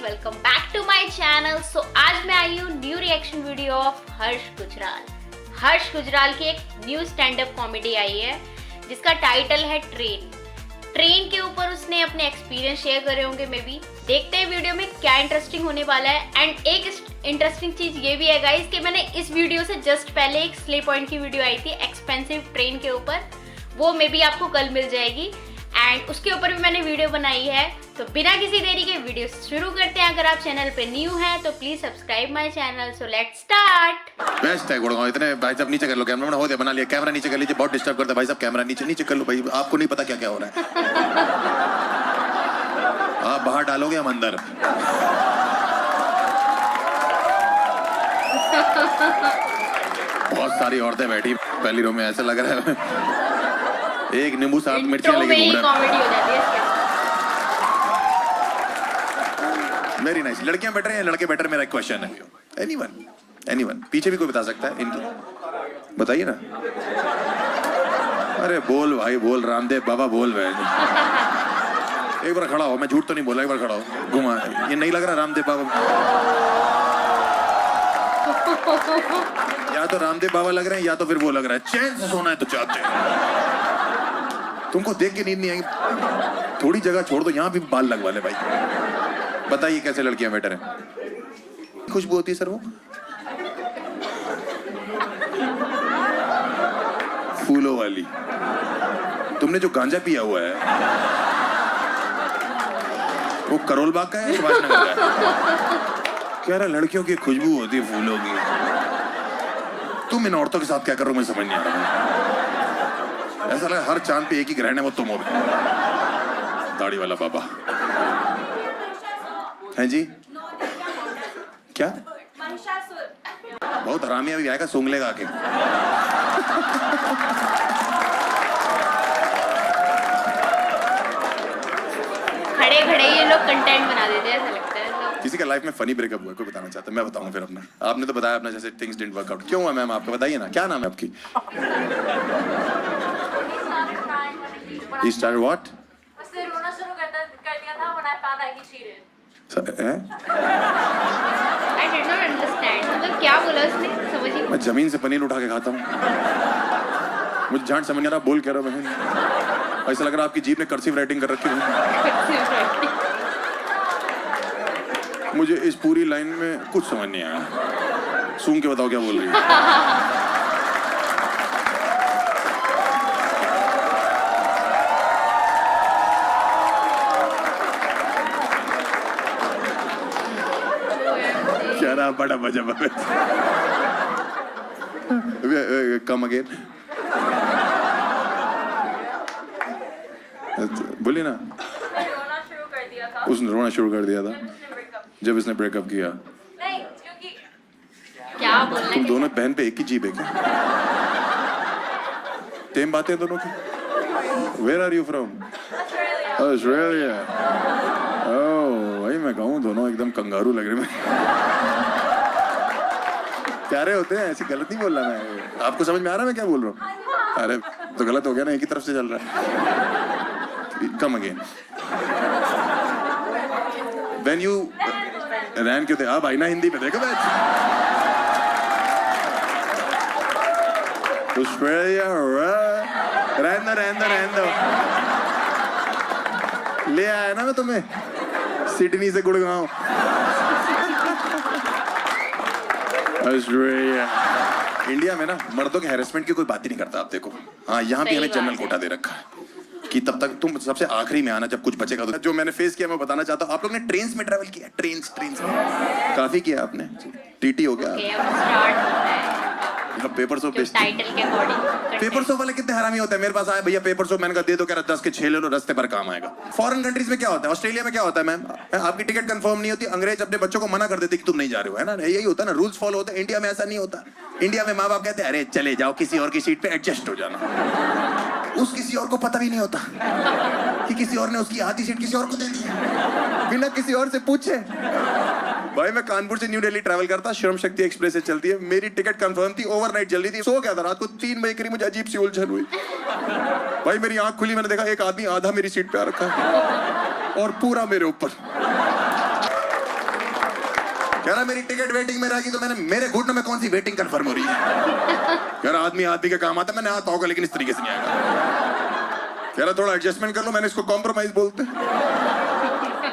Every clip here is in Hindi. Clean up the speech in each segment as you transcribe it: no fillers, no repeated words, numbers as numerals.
Welcome back to my channel. So आज मैं आई हूँ new reaction video of Harsh Gujral. Harsh Gujral की एक न्यू स्टैंड अप कॉमेडी आई है जिसका टाइटल है ट्रेन। ट्रेन के ऊपर उसने अपने एक्सपीरियंस शेयर करे होंगे। मे बी देखते हैं वीडियो में क्या इंटरेस्टिंग होने वाला है। एंड एक इंटरेस्टिंग चीज ये भी है गाइस कि मैंने इस वीडियो से जस्ट पहले एक स्ले पॉइंट की वीडियो आई थी एक्सपेंसिव ट्रेन के ऊपर, वो मे बी आपको कल मिल जाएगी एंड उसके ऊपर भी मैंने वीडियो बनाई है। तो बिना किसी देरी के वीडियो शुरू करते हैं। अगर आप चैनल पे न्यू हैं तो please subscribe my channel. So let's start. Best है गुड़गांव। इतने भाई साहब नीचे कर लो, कैमरा हो गया बना लिया, कैमरा नीचे कर लीजिए, बहुत डिस्टर्ब करता है भाई साहब। कैमरा नीचे कर लो भाई, आपको नहीं पता क्या क्या हो रहा है। आप बाहर डालोगे, हम अंदर। बहुत सारी औरतें बैठी पहली रो में, ऐसा लग रहा है एक नींबू साथ मिर्चियां लेके घूम रहा है। कॉमेडी हो जाती है। Very nice. लड़कियां बैठ रही हैं, लड़के बैठ रहे हैं। मेरा एक क्वेश्चन है, एनीवन पीछे भी कोई बता सकता है इनकी, बताइए ना। अरे बोल भाई बोल, रामदेव बाबा बोल भाई। एक बार खड़ा हो, मैं झूठ तो नहीं बोला, एक बार खड़ा हो, घुमा। ये नहीं लग रहा रामदेव बाबा? या तो रामदेव बाबा लग रहे हैं या तो फिर वो लग रहा है। चैन से सोना है तो चाहते हैं। तुमको देख के नींद नहीं आएगी? थोड़ी जगह छोड़ दो, यहाँ भी बाल लगवा ले भाई। बताइए कैसे लड़कियां बेटर हैं? खुशबू होती है सर वो फूलों वाली। तुमने जो गांजा पिया हुआ है वो करोल बाग का है, सुभाष नगर का है? कह रहा लड़कियों की खुशबू होती है फूलों की। तुम इन औरतों के साथ क्या कर रहे हो मुझे समझ नहीं आ रहा। ऐसा लगा हर चांद पे एक ही ग्रहण है, वो तुम हो। दाढ़ी वाला बाबा हैं जी? क्या बहुत हरामी अभी आएगा, सूंघ लेगा आके। खड़े खड़े ये लोग कंटेंट बना देते हैं, ऐसा लगता है। किसी का लाइफ में फनी ब्रेकअप हुआ, कोई बताना चाहता है? मैं बताऊं फिर अपना। आपने तो बताया अपना, जैसे थिंग्स डिडंट वर्क आउट। क्यों हुआ मैम आपका? बताइए ना, क्या नाम है आपकी? He started what? उसने रोना शुरू कर दिया था when I found out he cheated. I did not understand। मतलब क्या बोला उसने, समझ ही मैं जमीन से पनीर उठा के खाता हूँ। मुझे झांट समझ नहीं आ रहा, बोल क्या रहा बहन? ऐसा लग रहा आपकी जीभ ने कर्सिव राइटिंग कर रखी है। मुझे इस पूरी लाइन में कुछ समझ नहीं आया। सूंघ के बताओ क्या बोल रही है। क्या रहा बड़ा मजा। कम अगेन बोलिए ना। रोना शुरू कर दिया था। उसने रोना शुरू कर दिया था जब इसने ब्रेकअप किया। नहीं, क्योंकि क्या बोलना तुम है? दोनों बहन पे एक ही जीभ है क्या? सेम बातें दोनों की। Where are you from? Australia. Oh, वही मैं कहूँ, दोनों एकदम कंगारू लग रहे हैं। प्यारे होते हैं, ऐसी गलत नहीं बोल रहा मैं। आपको समझ में आ रहा है मैं क्या बोल रहा हूँ? अरे तो गलत हो गया ना, एक ही तरफ से चल रहा है। Come again. When you रैन क्यों थे? अब आई ना हिंदी में, देखो मैच। ऑस्ट्रेलिया रहने दो। ले आया ना मैं तुम्हें सिडनी से गुड़गांव। ऑस्ट्रेलिया। इंडिया में ना मर्दों के हैरेसमेंट की कोई बात ही नहीं करता। आप देखो, हाँ यहाँ भी हमें जनरल कोटा दे रखा है कि तब तक तुम सबसे आखिरी में आना जब कुछ बचेगा। तो जो मैंने फेस किया मैं बताना चाहता हूँ। आप लोग ने ट्रेन में ट्रैवल किया? ट्रेन में काफी किया आपने। टीटी हो गया। Okay, अब स्टार्ट होता है। पेपर सोप टाइटल के अकॉर्डिंग। पेपर सोप वाले कितने हरामी होते हैं। मेरे पास आया भैया पेपर सोप, मैंने कहा दे दो, कह रहा 10 के 6 ले लो, रास्ते पर काम आएगा। फॉरेन कंट्रीज में क्या होता है, ऑस्ट्रेलिया में क्या होता है मैम, आपकी टिकट कंफर्म नहीं होती, अंग्रेज अपने बच्चों को मना कर देते कि तुम नहीं जा रहे हो, है ना? यही होता है ना, रूल्स फॉलो होते हैं। इंडिया में ऐसा नहीं होता। इंडिया में माँ बाप कहते हैं अरे चले जाओ, किसी और की सीट पे एडजस्ट हो जाना। उस किसी और को पता भी नहीं होता कि किसी और ने उसकी आधी सीट किसी और को दे दी बिना किसी और से पूछे। भाई मैं कानपुर से न्यू दिल्ली ट्रैवल करता, श्रम शक्ति एक्सप्रेस से चलती है। मेरी टिकट कंफर्म थी, ओवरनाइट चल रही थी, सो गया था। रात को 3 बजे करीब मुझे अजीब सी उलझन हुई। भाई मेरी आंख खुली, मैंने देखा एक आदमी आधा मेरी सीट पे आ रखा है और पूरा मेरे ऊपर। कह रहा मेरी टिकट वेटिंग में रहेगी, तो मैंने मेरे घुटनों में कौन सी वेटिंग कंफर्म हो रही है? कह रहा आदमी आदमी के काम आता, मैंने आता होगा लेकिन इस तरीके से नहीं आएगा। कह रहा थोड़ा एडजस्टमेंट कर लो, मैंने इसको कॉम्प्रोमाइज बोलते।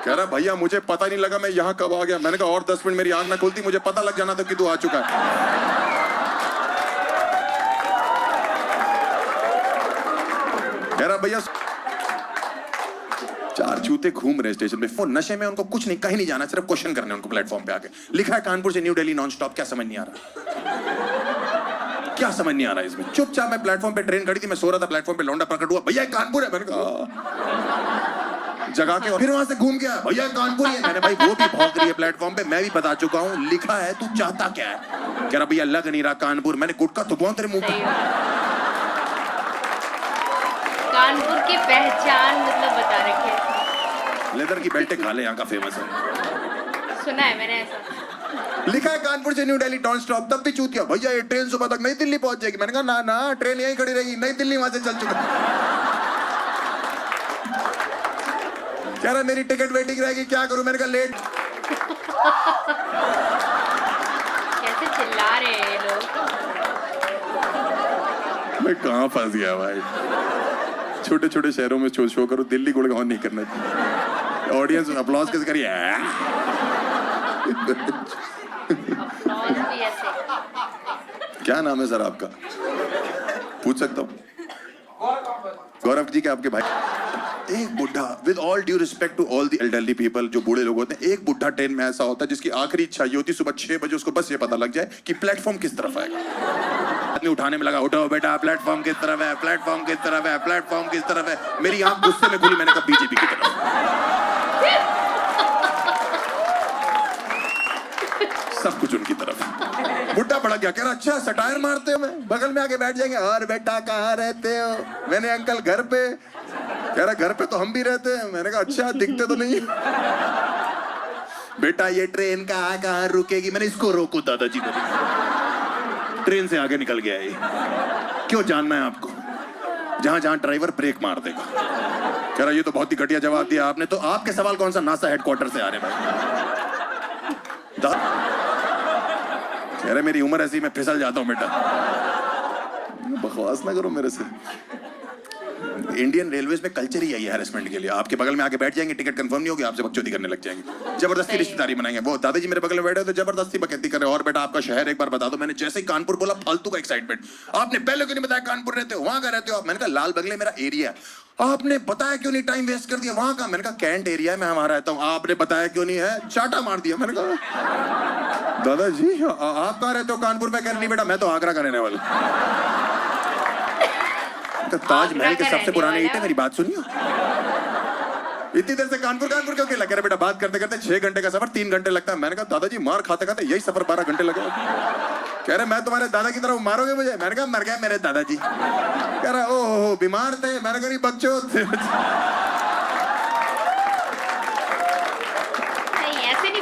कह रहा भैया मुझे पता नहीं लगा मैं यहाँ कब आ गया। मैंने कहा और 10 मिनट मेरी आंख ना खुलती, मुझे पता लग जाना था कि तू आ चुका है। कह रहा भैया 4 चूते घूम रहे स्टेशन पे, फोन नशे में, उनको कुछ नहीं, कहीं नहीं जाना, सिर्फ क्वेश्चन करने उनको प्लेटफॉर्म पे आके। लिखा है कानपुर से न्यू दिल्ली नॉन स्टॉप, क्या समझ नहीं आ रहा? क्या समझ नहीं आ रहा इसमें? चुपचाप मैं प्लेटफॉर्म पे, ट्रेन खड़ी थी, मैं सो रहा था प्लेटफॉर्म पे, लौंडा प्रकट हुआ, भैया कानपुर है। मैंने कहा जगा के, और फिर वहां से घूम गया, भैया कानपुर ही है। मैंने भाई वो भी भौंक रही है प्लेटफॉर्म पे, मैं भी बता चुका हूँ, लिखा है, तू चाहता क्या है? कह रहा भैया लग नहीं रहा कानपुर। मैंने गुटका तो बहुत तेरे मुंह पे। कानपुर की पहचान मतलब बता रखी है, लेदर की बेल्ट खा ले, यहाँ का फेमस है। सुना है मैंने ऐसा। लिखा है कानपुर से न्यू दिल्ली नॉन स्टॉप, तब भी चूतिया, भैया ये ट्रेन सुबह तक नई दिल्ली पहुंच जाएगी। मैंने कहा ना ना, ट्रेन यहीं खड़ी रहेगी, नई दिल्ली वहां से चल चुका। कह रहा मेरी टिकट वेटिंग रहेगी, क्या करूं? मैंने कहा लेट। कैसे चिल्ला रहे हैं ये लोग। मैं कहाँ फंस गया भाई? छोटे छोटे शहरों में शो करो, दिल्ली गुड़गांव नहीं करना चाहिए। ऑडियंस अप्लॉज कैसे करिए? Applause भी ऐसे। क्या नाम है सर आपका? पूछ सकता हूँ? गौरव जी के आपके भाई। एक बुढ़ा, with all due respect to all the elderly people, जो बूढ़े लोग होते हैं, एक बुढ़ा ट्रेन में ऐसा होता है जिसकी आखिरी इच्छा ये होती है सुबह 6 बजे उसको बस ये पता लग जाए कि प्लेटफॉर्म किस तरफ आएगा। आदमी उठाने में लगा, उठो बेटा, प्लेटफॉर्म किस तरफ है, प्लेटफॉर्म किस तरफ है, प्लेटफॉर्म किस तरफ है। मेरी आंख गुस्से में खुली, मैंने कहा बीजेपी की तरफ। सब कुछ उनकी तरफ। बुढ़ा भड़क गया, कह रहा अच्छा सटायर मारते हो? मैं बगल में आके बैठ जाएंगे, और बेटा कहाँ रहते हो? मैंने अंकल घर पे। कह रहा घर पे तो हम भी रहते हैं। मैंने कहा अच्छा, दिखते तो नहीं। बेटा ये ट्रेन कहाँ रुकेगी? मैंने इसको रोको दादाजी को। ट्रेन से आगे निकल गया ये। क्यों जानना है आपको? जहां जहां ड्राइवर ब्रेक मार देगा। कह रहा ये तो बहुत ही घटिया जवाब दिया आपने। तो आपके सवाल कौन सा नासा हेडक्वार्टर से आ रहे भाई? कह रहे मेरी उम्र ऐसी, मैं फिसल जाता हूं बेटा। बकवास ना करो मेरे से। इंडियन रेलवेज में कल्चर ही यही है हैरेसमेंट के लिए। आपके बगल में आके बैठ जाएंगे, टिकट कंफर्म नहीं होगी, आपसे बकचोदी करने लग जाएंगे, जबरदस्ती रिश्तेदारी बनाएंगे। वो दादाजी मेरे बगल में बैठे तो जबरदस्ती बकैती कर रहे हैं, और बेटा आपका शहर एक बार बता दो। मैंने जैसे ही कानपुर बोला, फालतू का एक्साइटमेंट। आपने पहले क्यों नहीं बताया कानपुर रहते हो? वहां का रहते हो आप? मैंने कहा लाल बगले मेरा एरिया है। आपने बताया क्यों नहीं? टाइम वेस्ट कर दिया। वहां का? मैंने कहा कैंट एरिया है, मैं वहां रहता हूँ। आपने बताया क्यों नहीं है? चाटा मार दिया। मैंने कहा दादाजी आप कहाँ रहते हो? कानपुर में। कह नहीं बेटा मैं तो आगरा का रहने वाला। ताजमहल के सबसे पुराने ईंट है, मेरी बात सुनिए। इतनी देर से कानपुर कानपुर क्यों लगे? बेटा बात करते करते 6 घंटे का सफर 3 घंटे लगता है। मैंने कहा दादाजी मार खाते खाते यही सफर 12 घंटे लगे। कह रहे मैं तुम्हारे दादा की तरह, मारोगे मुझे? मैंने कहा मर गए मेरे दादाजी। कह रहा ओहो बीमार थे? मैंने कहा बच्चों थे।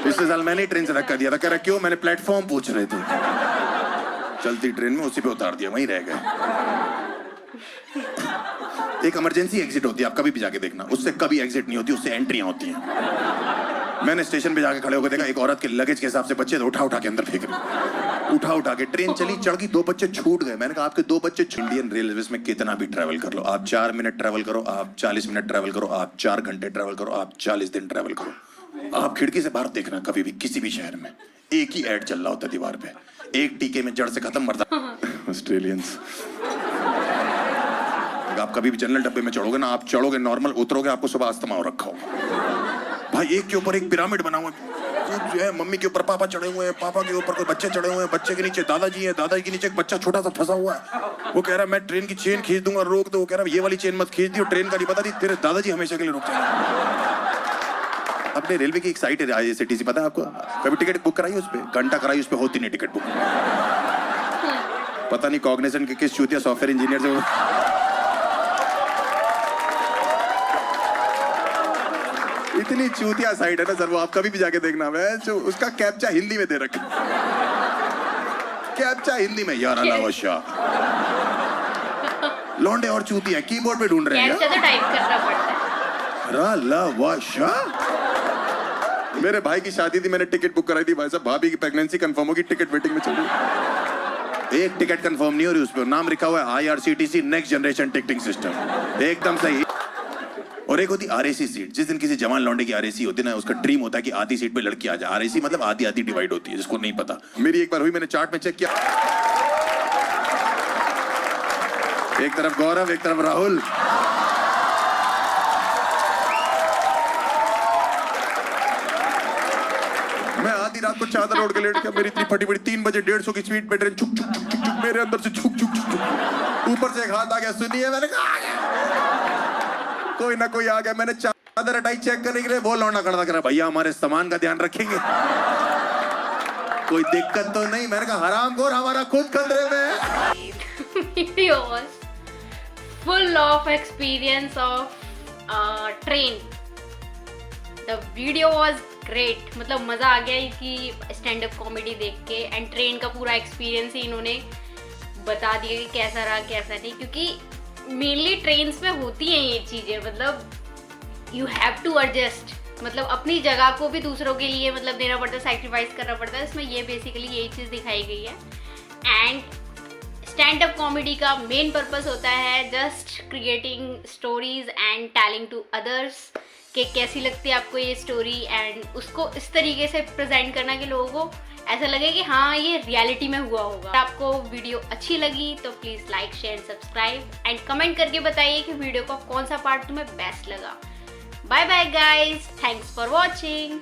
पिछले साल मैंने ट्रेन से धक्का दिया था। कह रहा क्यों? मैंने प्लेटफॉर्म पूछ रहे थे। चलती ट्रेन में उसी पे उतार दिया, वहीं रह गए। एक इमरजेंसी एग्जिट होती है, आप कभी भी जाके देखना, उससे कभी एग्जिट नहीं होती, उससे एंट्रियां होती हैं। मैंने स्टेशन पे जाके खड़े होकर देखा, एक औरत के लगेज के हिसाब से बच्चे उठा उठा के अंदर फेंक रहे, उठा के। ट्रेन चली, चढ़ गई, 2 बच्चे छूट गए। मैंने कहा आपके 2 बच्चे। इंडियन रेलवेज में कितना भी ट्रैवल कर लो, आप 4 मिनट ट्रैवल करो, आप 40 मिनट ट्रैवल करो, आप 4 घंटे ट्रैवल करो, आप 40 दिन ट्रैवल करो, आप खिड़की से बाहर देखना कभी भी किसी भी शहर में एक ही ऐड चल रहा होता है दीवार पे, एक टीके में जड़ से खत्म मरता। ऑस्ट्रेलियंस। आप कभी भी जनरल डब्बे में चढ़ोगे ना, आप चढ़ोगे नॉर्मल, उतरोगे आपको सुबह अस्थमा हो रखा होगा। भाई एक के ऊपर एक पिरामिड बना हुआ है। मम्मी के ऊपर पापा चढ़े हुए हैं, पापा के ऊपर कोई बच्चे चढ़े हुए हैं, बच्चे के नीचे दादाजी है, दादाजी के नीचे एक बच्चा छोटा सा फंसा हुआ है। वो कह रहा है मैं ट्रेन की चेन खींच दूंगा, रोक दो। वो कह रहा है ये वाली चेन मत खींच दी, ट्रेन का नहीं पता, तेरे दादाजी हमेशा के लिए रुक जाएंगे। अपने रेलवे की एक साइट है IRCTC, पता है आपको? कभी टिकट बुक कराई उस पर? घंटा कराई, उस पर होती नहीं टिकट बुक। पता नहीं कॉग्निजेंट के किस चूतिया सॉफ्टवेयर इंजीनियर से इतनी चूतिया साइट है ना सर, वो आप कभी भी जाके देखना। उसका कैप्चा हिंदी में दे रखा, कैप्चा हिंदी में, यार अलावा शाह। लौंडे और चूतिया कीबोर्ड पे ढूंढ रहे हैं, कैप्चा तो टाइप करना पड़ता है। अलावा शाह। मेरे भाई की शादी थी, मैंने टिकट बुक कराई थी, भाई साहब भाभी की प्रेगनेंसी कंफर्म होगी, टिकट वेटिंग में चल रही है। एक टिकट कंफर्म नहीं हो रही, उस पर नाम लिखा हुआ है IRCTC next generation ticketing system, एकदम सही। और एक होती RAC सीट, जिस दिन किसी जवान लौंडे की RAC होती है ना, उसका ड्रीम होता है कि आधी सीट पे लड़की आ जाए। RAC मतलब आधी आधी डिवाइड होती है, जिसको नहीं पता। मेरी एक बार हुई, मैंने चार्ट में चेक किया, एक तरफ गौरव, एक तरफ राहुल। मैं आधी रात को चादर ओढ़ के लेट गया, मेरी इतनी फटी पड़ी, 3 बजे 150 की स्पीड पे ट्रेन छुक छुक छुक छुक, मेरे अंदर से छुक छुक छुक, ऊपर से एक हाथ आ गया, सुनिए, मैंने कहा आ गया। कोई ना कोई आ गया, मैंने चादर हटाई चेक करने के लिए, वो लौंडा खड़ा कर, भैया हमारे सामान का ध्यान रखेंगे, कोई दिक्कत तो नहीं। मैंने कहा हरामखोर, हमारा खुद खतरे में। Video was full of experience of train. The video was great. मतलब मज़ा आ गया इसकी स्टैंड अप कॉमेडी देख के, एंड ट्रेन का पूरा एक्सपीरियंस ही इन्होंने बता दिया कि कैसा रहा कैसा नहीं, क्योंकि मेनली ट्रेन्स में होती हैं ये चीज़ें, मतलब यू हैव टू एडजस्ट, मतलब अपनी जगह को भी दूसरों के लिए मतलब देना पड़ता है, सैक्रिफाइस करना पड़ता है। इसमें ये बेसिकली यही चीज़ दिखाई गई है। एंड स्टैंड अप कॉमेडी का मेन पर्पस होता है just creating stories and telling to others कि कैसी लगती है आपको ये स्टोरी, एंड उसको इस तरीके से प्रेजेंट करना कि लोगों को ऐसा लगे कि हाँ ये रियलिटी में हुआ होगा। अगर आपको वीडियो अच्छी लगी तो please like share subscribe and comment करके बताइए कि वीडियो का कौन सा पार्ट तुम्हें बेस्ट लगा। Bye bye guys, thanks for watching.